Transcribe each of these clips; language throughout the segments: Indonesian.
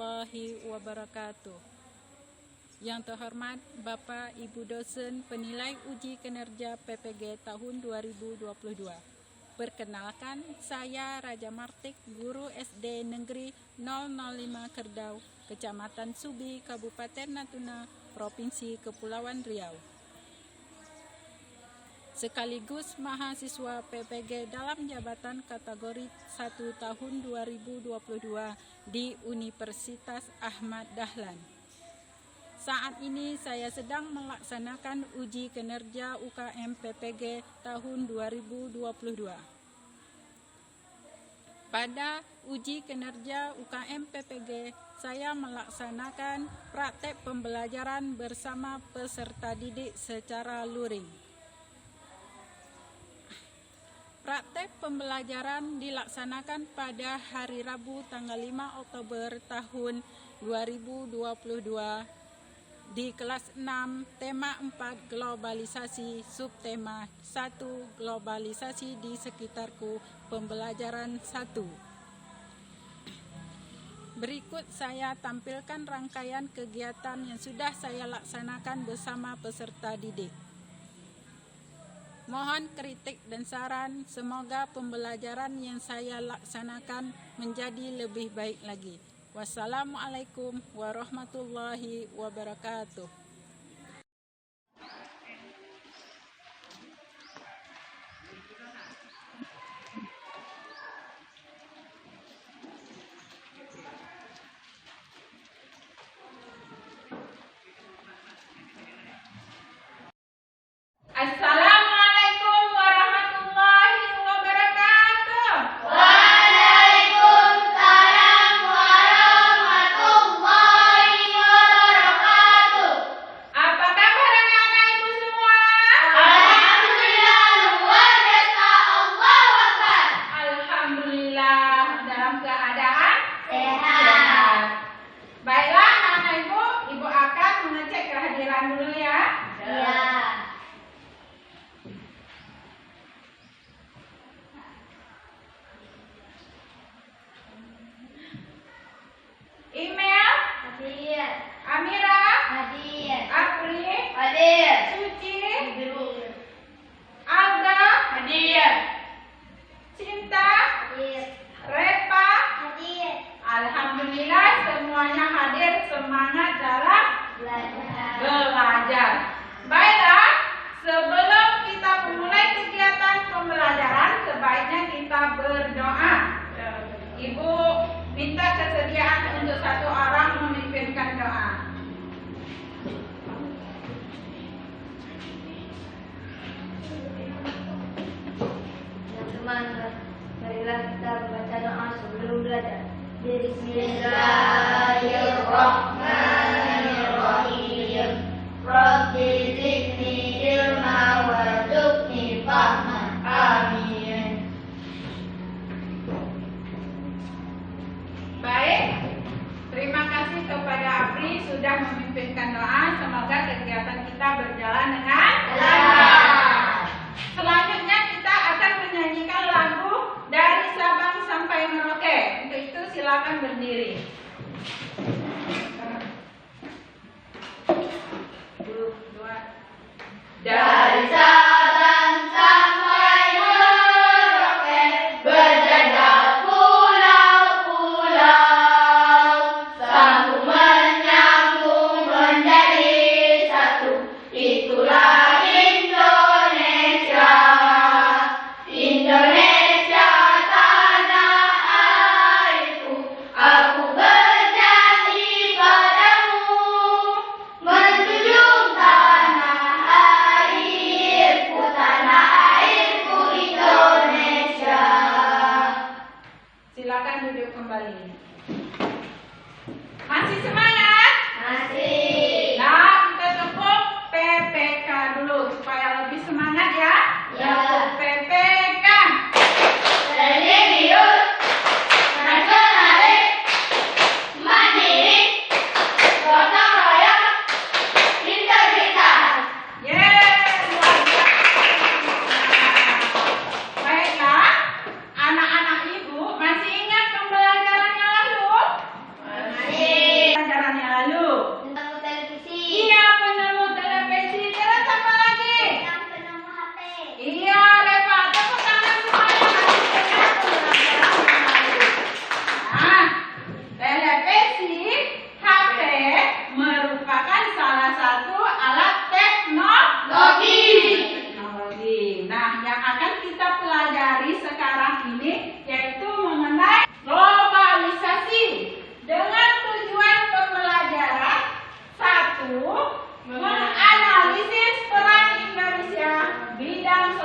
warahmatullahi wabarakatuh. Yang terhormat Bapak Ibu dosen penilai uji kinerja PPG tahun 2022. Perkenalkan, saya Raja Martik, guru SD Negeri 005 Kerdau, Kecamatan Subi, Kabupaten Natuna, Provinsi Kepulauan Riau. Sekaligus mahasiswa PPG dalam jabatan kategori 1 tahun 2022 di Universitas Ahmad Dahlan. Saat ini saya sedang melaksanakan uji kinerja UKM PPG tahun 2022. Pada uji kinerja UKM PPG, saya melaksanakan praktek pembelajaran bersama peserta didik secara luring. Praktek pembelajaran dilaksanakan pada hari Rabu tanggal 5 Oktober tahun 2022 di kelas 6 tema 4 globalisasi, subtema 1 globalisasi di sekitarku, pembelajaran 1. Berikut saya tampilkan rangkaian kegiatan yang sudah saya laksanakan bersama peserta didik. Mohon kritik dan saran, semoga pembelajaran yang saya laksanakan menjadi lebih baik lagi. Wassalamualaikum warahmatullahi wabarakatuh. Assalamualaikum warahmatullahi wabarakatuh. Waalaikumsalam warahmatullahi wabarakatuh. Apa kabar anak-anak ibu semua? Alhamdulillah luar biasa, Allahu Akbar. Alhamdulillah dalam keadaan Sehat. Baiklah anak ibu akan mengecek kehadiran dulu ya. Ya. Email, Hadir. Amira, Hadir. Apri, Hadir. Suci, Alda, Hadir. Cinta, Hadir. Repa. Hadir. Alhamdulillah semuanya hadir, semangat dalam belajar. Baiklah, sebelum kita memulai kegiatan pembelajaran, sebaiknya kita berdoa. Ibu minta kesediaan untuk satu orang memimpinkan doa. Teman-teman, marilah kita membaca doa sebelum belajar. Bismillahirrahmanirrahim. Rabbi zidni ilma warzuqni fahman. Amin. Baik, terima kasih kepada Apri sudah memimpinkan doa. Semoga kegiatan kita berjalan dengan lancar. Selanjutnya kita akan menyanyikan lagu dari Sabang sampai Merauke. Untuk itu silakan berdiri. Dari Sabang sampai Merauke, berjajah pulau-pulau, sambung menyambung menjadi satu. Itulah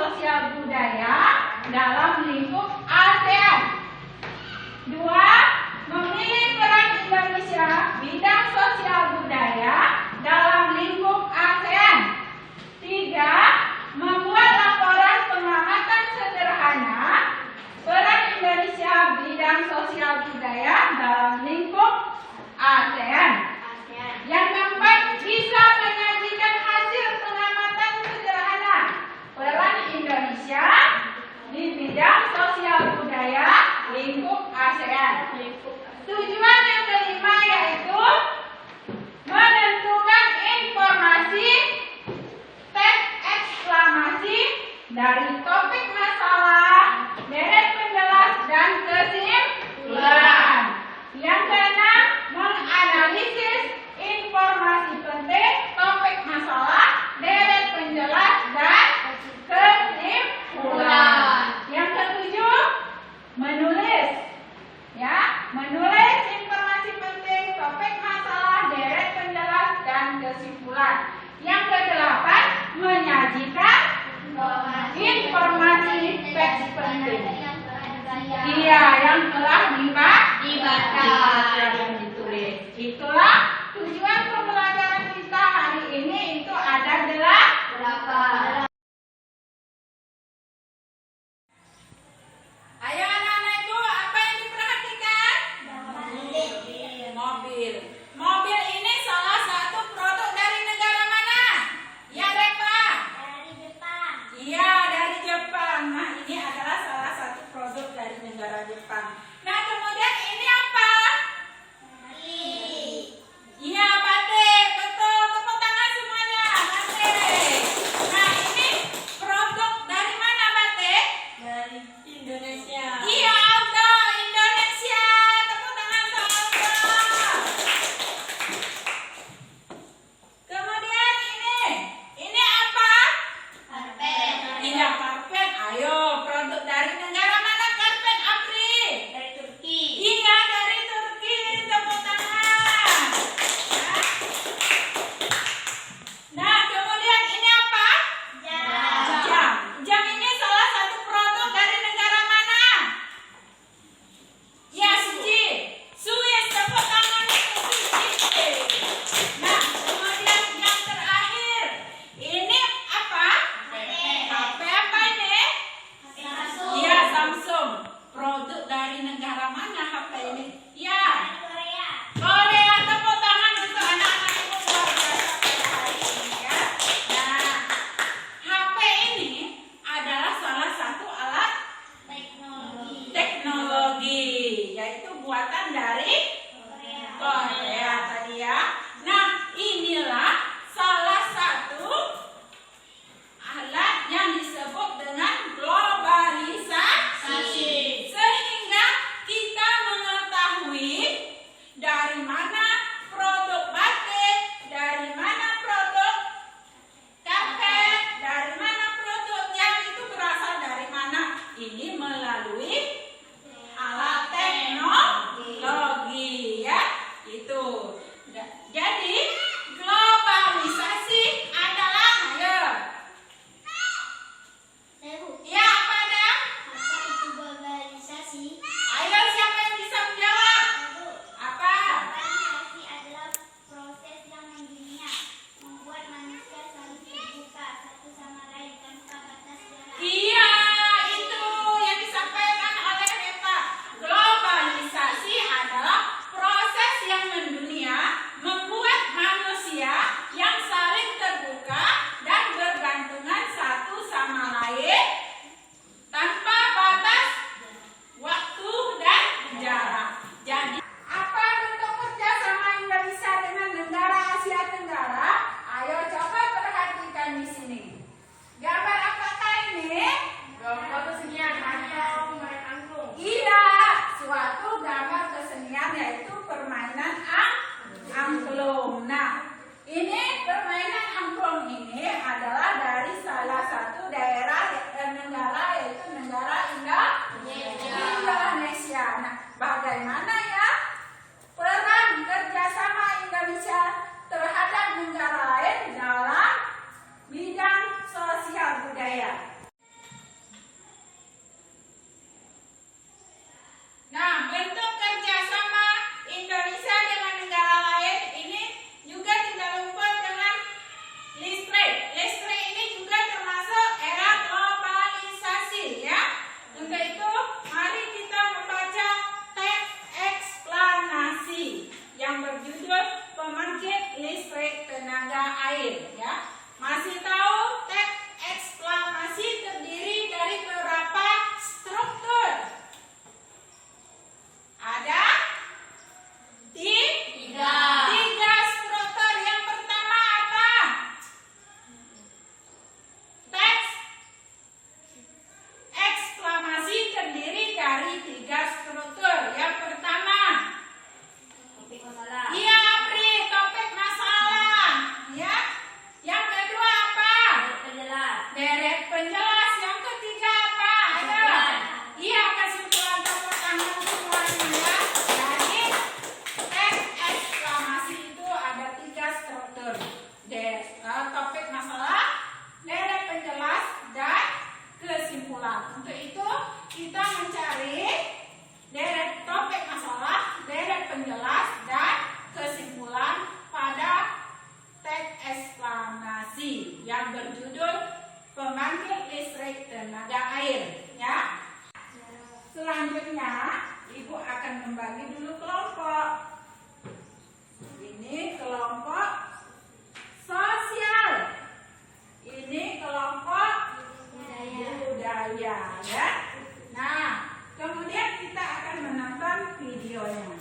sosial budaya dalam lingkup ASEAN. 2. Memilih peran Indonesia bidang sosial budaya dalam lingkup ASEAN. 3. Membuat laporan pengamatan sederhana peran Indonesia bidang sosial budaya dalam lingkup ASEAN. Yang keempat, bisa menyajikan hasil pengamatan sederhana peran Indonesia di bidang sosial budaya lingkup ASEAN. Tujuan yang kelima yaitu menentukan informasi teks eksklamasi dari topik masalah, deret penjelas, dan kesimpulan. Yang keenam, menganalisis informasi penting, topik masalah, deret penjelas, dan kesimpulan. Yang ketujuh, menulis. Menulis informasi penting, topik masalah, deret penjelas, dan kesimpulan. Yang kedelapan, menyajikan informasi teks penting. Iya, yang telah dibaca dan ditulis. Itulah tujuan pembelajaran kita hari ini. Itu ada 8. Ayo anak-anak itu, apa yang diperhatikan? Mobil. Mobil ini salah satu produk dari negara mana? Ya, Reva? Dari Jepang. Iya, dari Jepang. Nah, ini adalah salah satu produk dari negara Jepang. Nah, kemudian ini apa? Iya, batik. Betul. Tepuk tangan semuanya. Batik. Nah, ini produk dari mana batik? Dari Indonesia. Iya, Aldo, Indonesia. Tepuk tangan untuk Aldo. Kemudian ini apa? Karpet. Iya, karpet. Ayo, produk dari negara mana karpet, Apri? Dari Turki. Iya, dari Turki. Tepuk tangan. Nah, kemudian ini apa? Jam. Jam ini salah satu produk dari negara mana? Ya, Suci. Swiss. Tepuk tangan untuk Suci. Nah, kemudian yang terakhir. Ini apa? HP apa ini? Iya, Samsung. Produk dari negara mana HP ini? Ya, Korea. Tepuk tangan untuk anak-anak ibu luar biasa pada hari ini ya. Nah, HP ini adalah salah satu alat teknologi, yaitu buatan dari Korea tadi ya. Nah, inilah salah satu alat yang disebut dengan globalisasi. Sehingga kita mengetahui dari mana produk batik, dari mana produk karpet, dari mana produk yang itu berasal dari mana. Ini melalui alat teknologi ya. Itu. Jadi globalisasi adalah ya apa ada? Ayo siapa yang bisa menjawab? Apa? Adalah proses yang mendunia, membuat manusia saling terbuka satu sama lain tanpa batas jarak. Iya, itu yang disampaikan kesimpulan. Untuk itu kita mencari deret topik masalah, deret penjelas, dan kesimpulan pada teks eksplanasi yang berjudul pembangkit listrik tenaga air, ya. Selanjutnya Ibu akan membagi dulu kelompok. Ini kelompok sosial, ini kelompok budaya, ya. Nah, kemudian kita akan menonton videonya.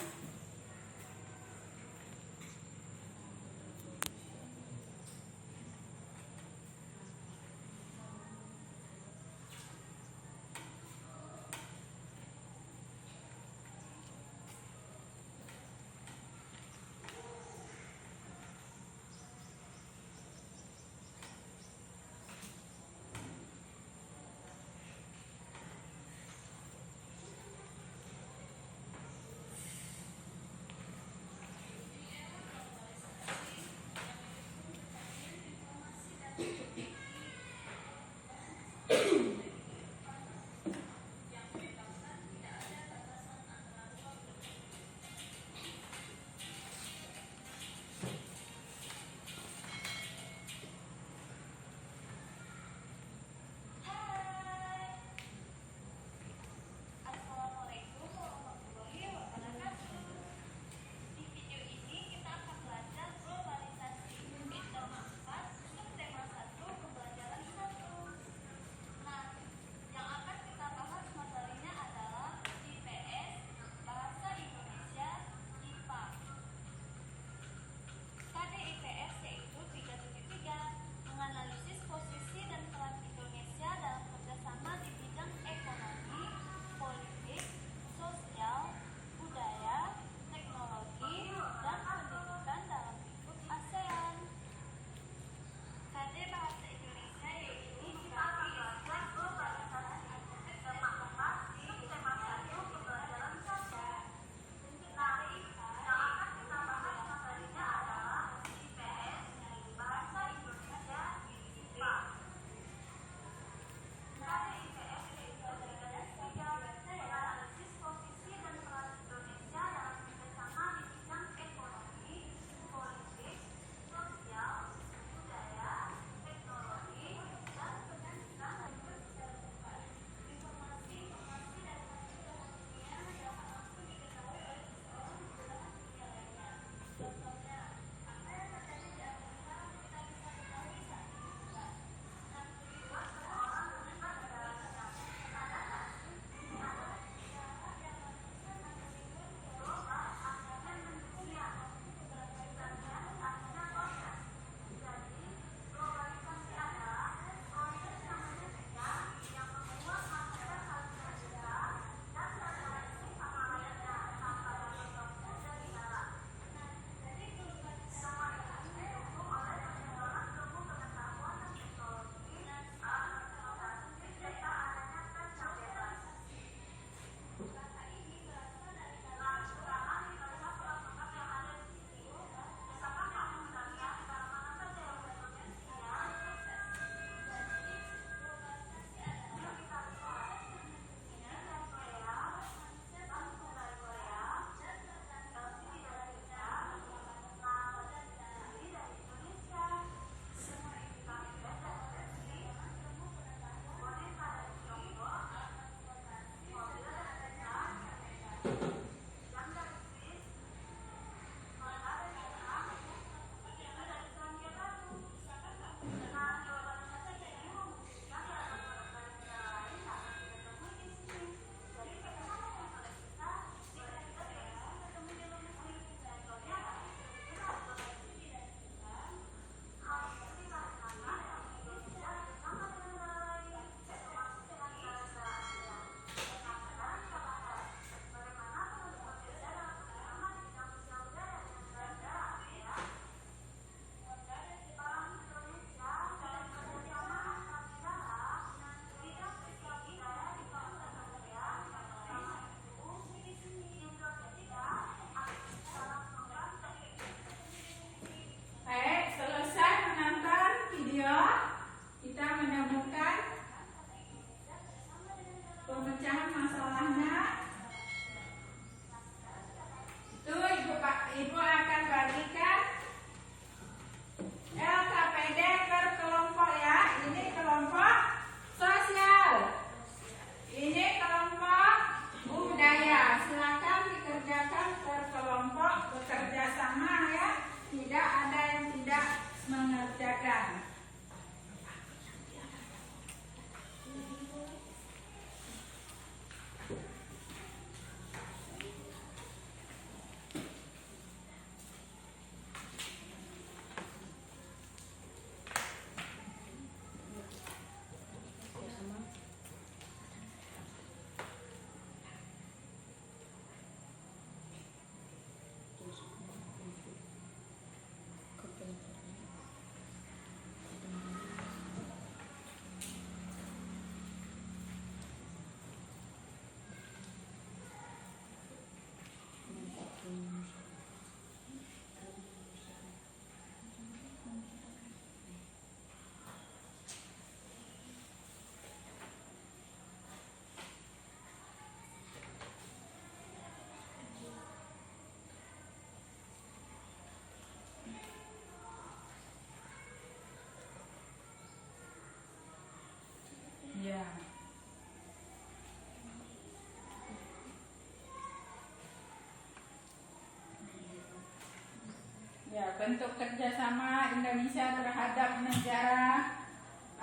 bentuk kerjasama Indonesia terhadap negara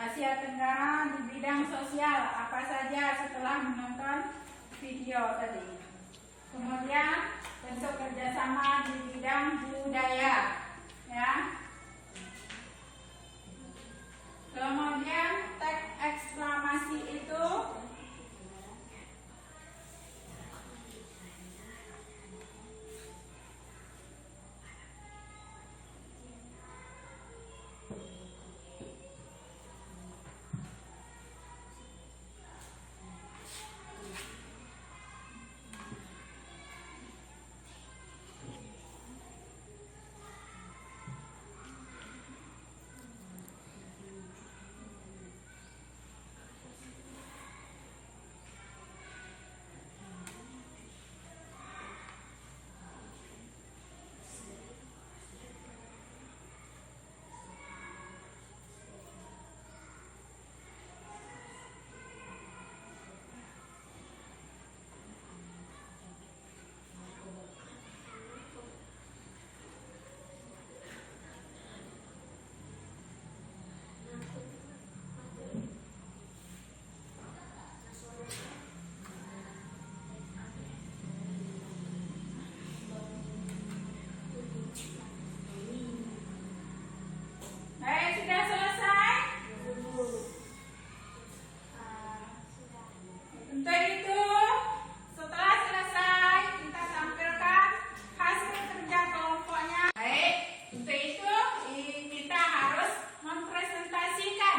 Asia Tenggara di bidang sosial apa saja setelah menonton video tadi. Kemudian bentuk kerjasama di bidang budaya, ya. Kemudian teks eksklamasi itu sudah selesai. Untuk itu, setelah selesai kita tampilkan hasil kerja kelompoknya. Baik, untuk itu kita harus mempresentasikan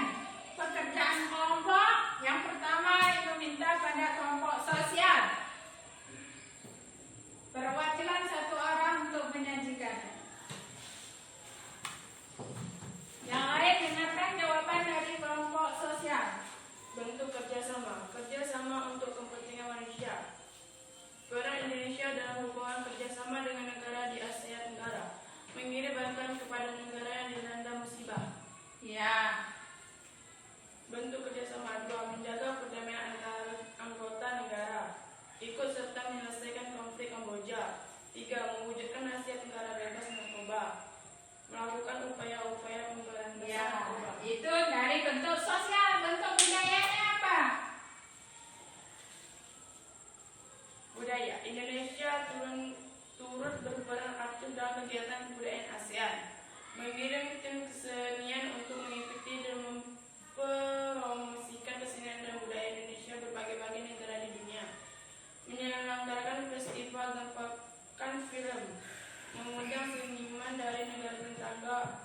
pekerjaan kelompok. Yang pertama itu minta pada kelompok sosial. Perwakilan satu orang untuk menyajikan. Yang lain dengarkan jawaban dari kelompok sosial. Bentuk kerjasama untuk kepentingan manusia. Peran Indonesia dalam hubungan kerjasama dengan negara di Asia Tenggara, mengirim bantuan kepada negara yang dilanda musibah. Ya. Bentuk kerjasama 2. Menjaga perdamaian antara anggota negara, ikut serta menyelesaikan konflik Kamboja. 3. Mewujudkan Asia Tenggara bebas narkoba, melakukan upaya-upaya pemberantasan narkoba. Itu dari bentuk sosial. Bentuk budayanya apa? Budaya. Indonesia turut berperan aktif dalam kegiatan kebudayaan ASEAN, mengirim tim kesenian untuk mengikuti dan mempromosikan kesenian dan budaya Indonesia berbagai-bagai negara di dunia, menyelenggarakan festival dan pekan film, mengundang seniman dari negara tetangga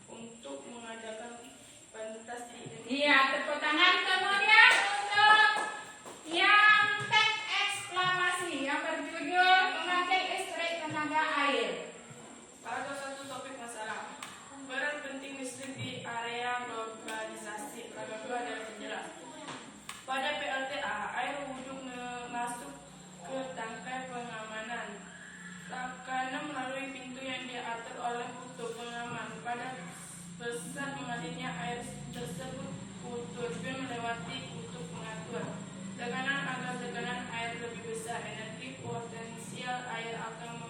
untuk mengadakan pentas di Indonesia. Iya, tepuk tangan. Kemudian untuk yang teks eksklamasi yang berjudul Pembangkit Listrik Tenaga Air. Paragraf 1, topik masalah. Peran penting listrik di area globalisasi. Paragraf 2 adalah penjelas. Pada PLTA, air wudhu masuk ke tangkai pengamanan. Tekanan melalui pintu yang diatur oleh kutub pengaman. Pada pesat mengalirnya air tersebut, turbin melewati kutub pengatur. Tekanan agar tekanan air lebih besar, energi potensial air akan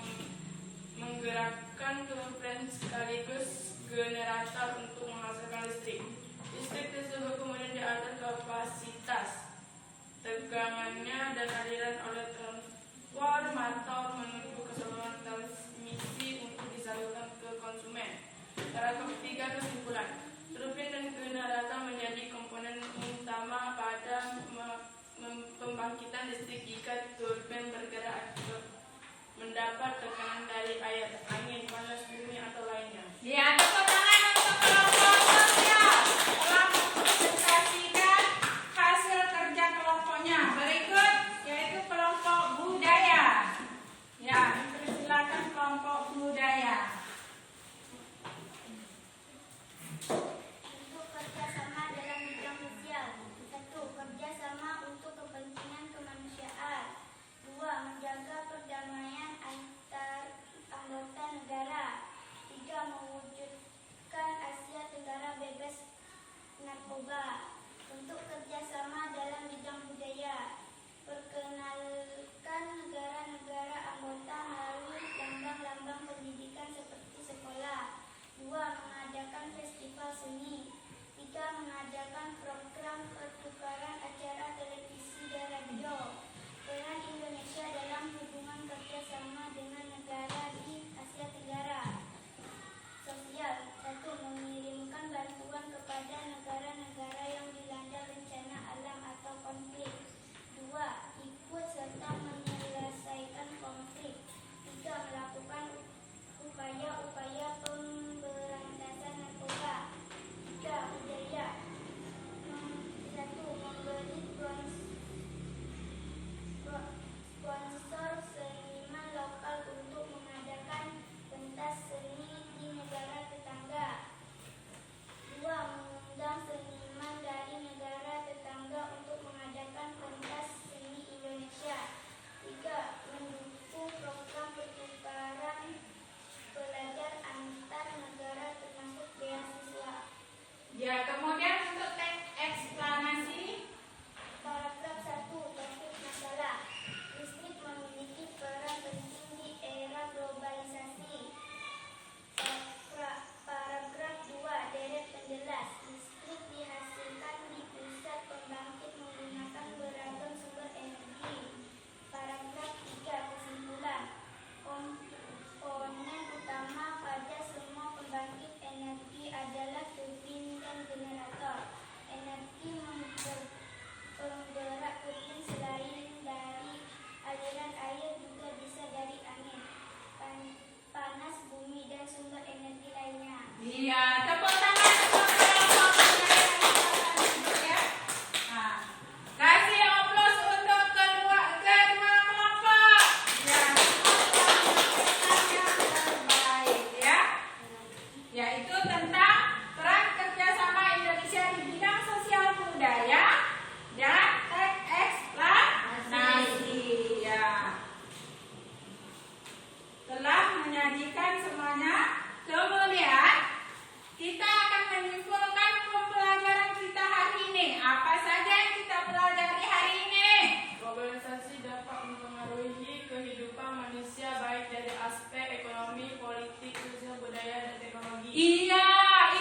menggerakkan turbin sekaligus generator untuk menghasilkan listrik. Listrik tersebut kemudian diatur kapasitas, tegangannya dan aliran oleh transformator menuju keseluruhan transmisi untuk disalurkan ke konsumen. Paragraf 3, kesimpulan. Turbin dan generator menjadi komponen utama pada pembangkitan listrik jika turbin bergerak mendapat tekanan dari air, angin, panas bumi atau lainnya. Ya, tepuk tangan untuk kelompok sosial telah mempresentasikan hasil kerja kelompoknya. Berikut yaitu kelompok budaya. Ya, silakan kelompok budaya. Bentuk kerjasama dalam bidang sosial. 1. Kerjasama untuk kepentingan kemanusiaan. Iya, tepuk tangan untuk kelompok penyanyi ya. Nah, kasih aplaus untuk kedua kelompok. Ya, yang terbaik ya. Yaitu tentang peran kerjasama Indonesia di bidang sosial budaya dan teks eksplanasi. Ya, telah menyajikan semuanya. Kemudian kita akan menyimpulkan pembelajaran kita hari ini. Apa saja yang kita pelajari hari ini? Globalisasi dapat mempengaruhi kehidupan manusia baik dari aspek ekonomi, politik, sosial, budaya, dan teknologi. Iya,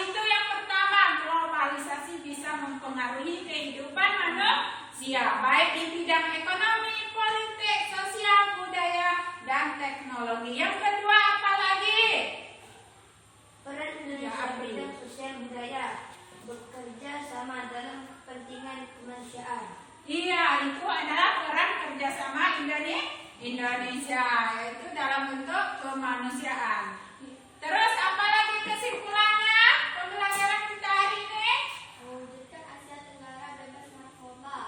itu yang pertama. Globalisasi bisa mempengaruhi kehidupan manusia baik di bidang ekonomi, politik, sosial, budaya, dan teknologi. Yang kedua apa lagi? Peran Indonesia Ya, April. bidang sosial budaya bekerja sama dalam kepentingan kemanusiaan. Iya, itu adalah peran kerjasama Indonesia, yaitu dalam bentuk kemanusiaan. Terus apa lagi kesimpulannya pembelajaran kita hari ini? Mewujudkan Asia Tenggara bebas narkoba.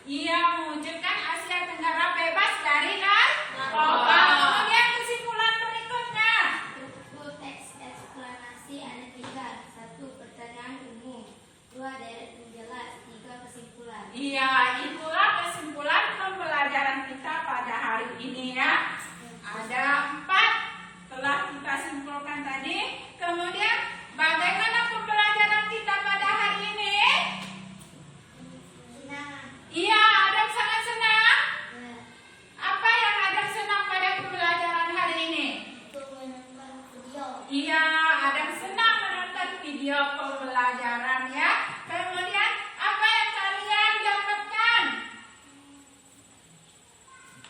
Iya, mewujudkan Asia Tenggara bebas dari narkoba. Kemudian kesimpulan berikutnya. Buku teks eksplanasi ada 3. 1. Pertanyaan umum. 2. Deret menjelas. 3. Kesimpulan. Iya, itulah kesimpulan pembelajaran kita pada hari ini ya. Ada 4 telah kita simpulkan tadi. Kemudian bagaimana pembelajaran kita pada hari ini? Senang. Iya, Adam sangat senang. Nah, Apa yang Adam senang pada pembelajaran hari ini? untuk menonton video. Iya, Adam senang menonton video pembelajaran ya. Kemudian apa yang kalian dapatkan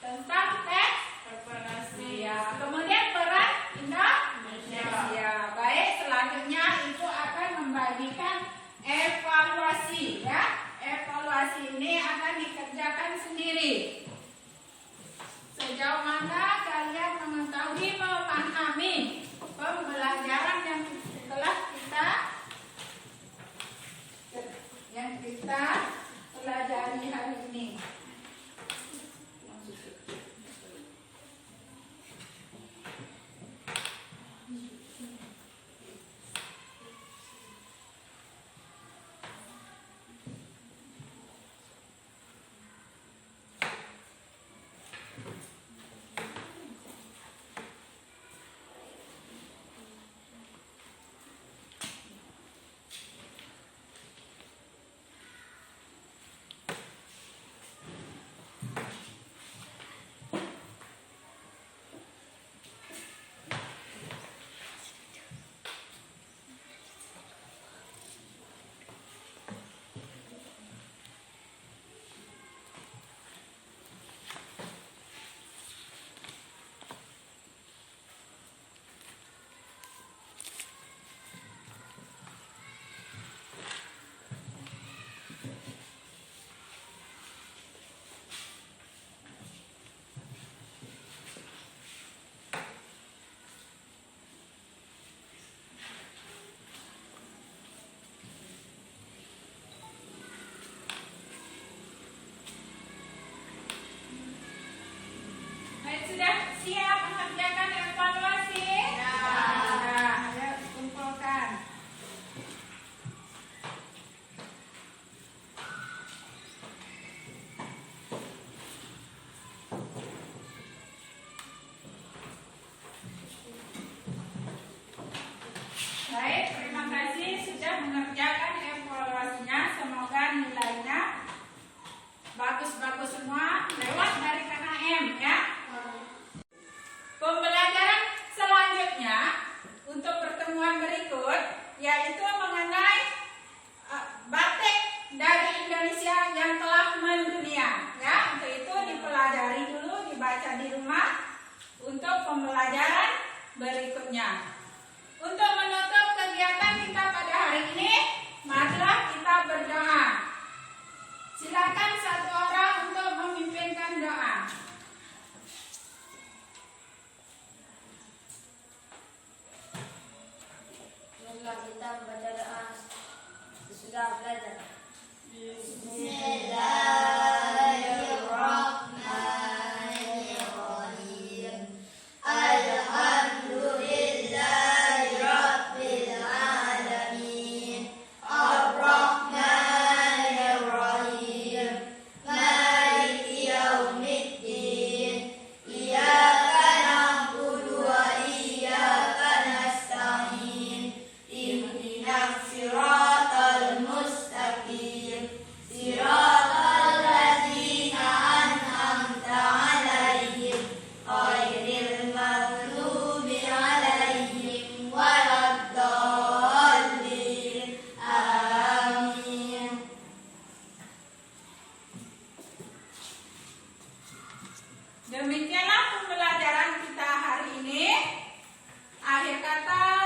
tentang teks Eksplanasi. Iya, kemudian peran Indonesia. Baik, selanjutnya itu akan membagikan evaluasi ya. Evaluasi ini akan dikerjakan sendiri. Sejauh mana kalian mengetahui, memahami pembelajaran yang telah kita pelajari hari ini. Baik, sudah siap mengerjakan evaluasi? Ya. Sudah, ayo kumpulkan. Baik, terima kasih sudah mengerjakan evaluasinya. Semoga nilainya bagus-bagus semua, lewat dari KKM ya. Pembelajaran selanjutnya untuk pertemuan berikut yaitu mengenai batik dari Indonesia yang telah mendunia ya. Untuk itu dipelajari dulu, dibaca di rumah untuk pembelajaran berikutnya. Untuk menutup kegiatan kita pada hari ini, marilah kita berdoa. Silakan satu orang untuk memimpinkan doa. Demikianlah pembelajaran kita hari ini. Akhir kata,